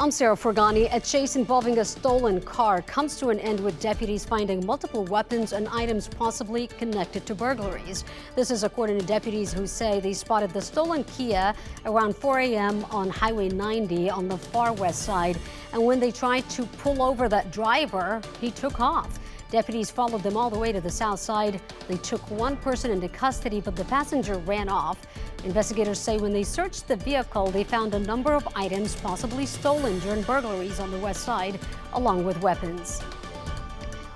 I'm Sarah Forgani. A chase involving a stolen car comes to an end with deputies finding multiple weapons and items possibly connected to burglaries. This is according to deputies who say they spotted the stolen Kia around 4 a.m. on Highway 90 on the far west side. And when they tried to pull over that driver, he took off. Deputies followed them all the way to the south side. They took one person into custody, but the passenger ran off. Investigators say when they searched the vehicle, they found a number of items possibly stolen during burglaries on the west side, along with weapons.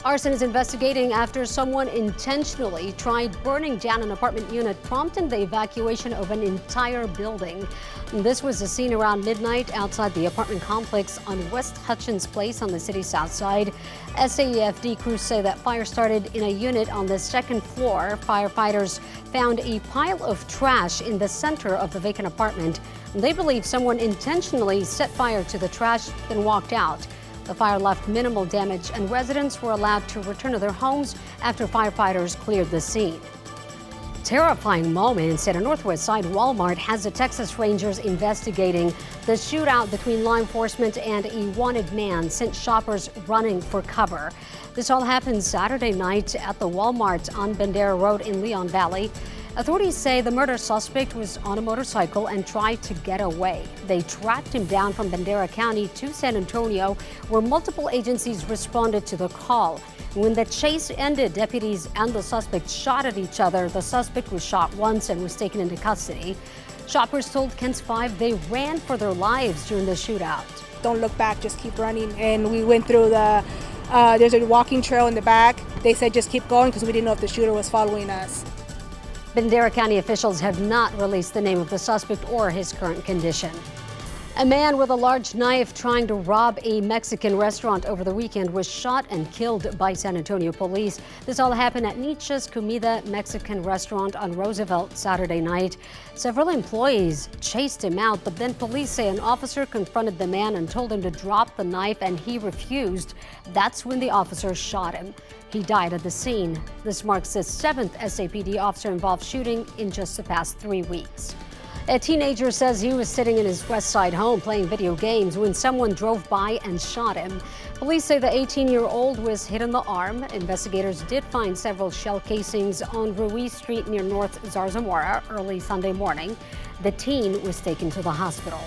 Arson is investigating after someone intentionally tried burning down an apartment unit, prompting the evacuation of an entire building. This was the scene around midnight outside the apartment complex on West Hutchins Place on the city's south side. SAPD crews say that fire started in a unit on the second floor. Firefighters found a pile of trash in the center of the vacant apartment. They believe someone intentionally set fire to the trash, then walked out. The fire left minimal damage, and residents were allowed to return to their homes after firefighters cleared the scene. Terrifying moments at a Northwest Side Walmart has the Texas Rangers investigating. The shootout between law enforcement and a wanted man sent shoppers running for cover. This all happened Saturday night at the Walmart on Bandera Road in Leon Valley. Authorities say the murder suspect was on a motorcycle and tried to get away. They tracked him down from Bandera County to San Antonio, where multiple agencies responded to the call. When the chase ended, deputies and the suspect shot at each other. The suspect was shot once and was taken into custody. Shoppers told KENS 5 they ran for their lives during the shootout. Don't look back, just keep running. And we went through there's a walking trail in the back. They said just keep going because we didn't know if the shooter was following us. Bandera County officials have not released the name of the suspect or his current condition. A man with a large knife trying to rob a Mexican restaurant over the weekend was shot and killed by San Antonio police. This all happened at Nietzsche's Comida Mexican restaurant on Roosevelt Saturday night. Several employees chased him out, but then police say an officer confronted the man and told him to drop the knife, and he refused. That's when the officer shot him. He died at the scene. This marks the 7th SAPD officer-involved shooting in just the past 3 weeks. A teenager says he was sitting in his West Side home playing video games when someone drove by and shot him. Police say the 18-year-old was hit in the arm. Investigators did find several shell casings on Ruiz Street near North Zarzamora early Sunday morning. The teen was taken to the hospital.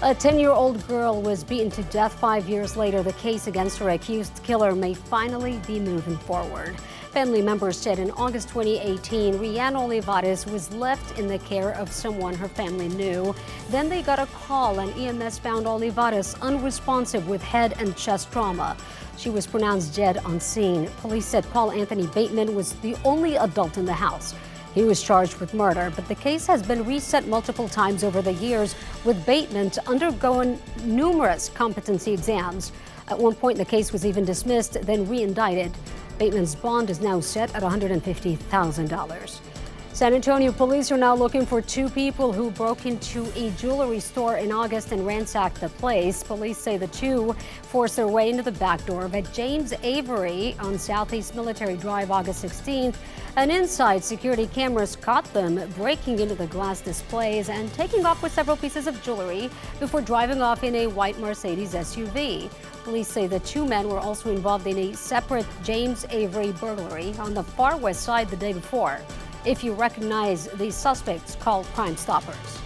A 10-year-old girl was beaten to death 5 years later. The case against her accused killer may finally be moving forward. Family members said in August 2018, Rihanna Olivares was left in the care of someone her family knew. Then they got a call and EMS found Olivares unresponsive with head and chest trauma. She was pronounced dead on scene. Police said Paul Anthony Bateman was the only adult in the house. He was charged with murder, but the case has been reset multiple times over the years, with Bateman undergoing numerous competency exams. At one point, the case was even dismissed, then re-indicted. Bateman's bond is now set at $150,000. San Antonio police are now looking for 2 people who broke into a jewelry store in August and ransacked the place. Police say the 2 forced their way into the back door of a James Avery on Southeast Military Drive August 16th. And inside, security cameras caught them breaking into the glass displays and taking off with several pieces of jewelry before driving off in a white Mercedes SUV. Police say the 2 men were also involved in a separate James Avery burglary on the far west side the day before. If you recognize the suspects, call Crime Stoppers.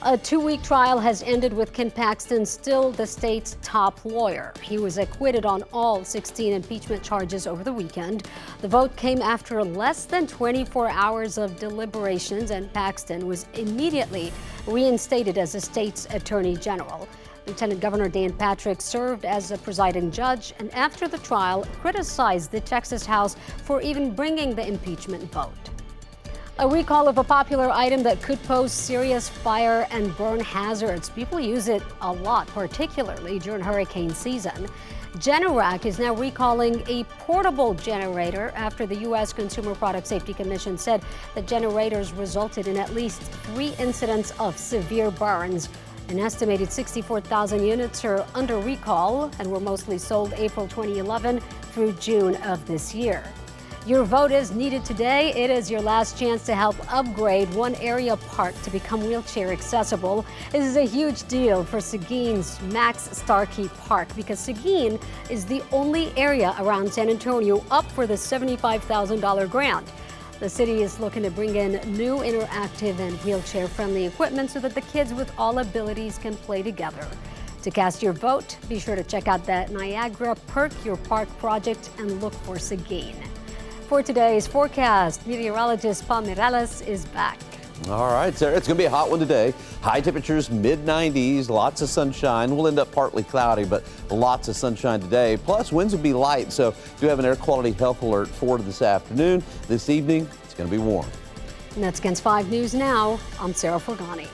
A 2-week trial has ended with Ken Paxton still the state's top lawyer. He was acquitted on all 16 impeachment charges over the weekend. The vote came after less than 24 hours of deliberations, and Paxton was immediately reinstated as the state's attorney general. Lieutenant Governor Dan Patrick served as the presiding judge, and after the trial, criticized the Texas House for even bringing the impeachment vote. A recall of a popular item that could pose serious fire and burn hazards. People use it a lot, particularly during hurricane season. Generac is now recalling a portable generator after the U.S. Consumer Product Safety Commission said the generators resulted in at least 3 incidents of severe burns. An estimated 64,000 units are under recall and were mostly sold April 2011 through June of this year. Your vote is needed today. It is your last chance to help upgrade one area park to become wheelchair accessible. This is a huge deal for Seguin's Max Starkey Park because Seguin is the only area around San Antonio up for the $75,000 grant. The city is looking to bring in new interactive and wheelchair-friendly equipment so that the kids with all abilities can play together. To cast your vote, be sure to check out that Niagara Perk Your Park project and look for Seguin. For today's forecast, meteorologist Paul Miralles is back. All right, Sarah, it's going to be a hot one today. High temperatures, mid-90s, lots of sunshine. We'll end up partly cloudy, but lots of sunshine today. Plus, winds will be light, so do have an air quality health alert for this afternoon. This evening, it's going to be warm. And that's Against 5 News Now. I'm Sarah Forgani.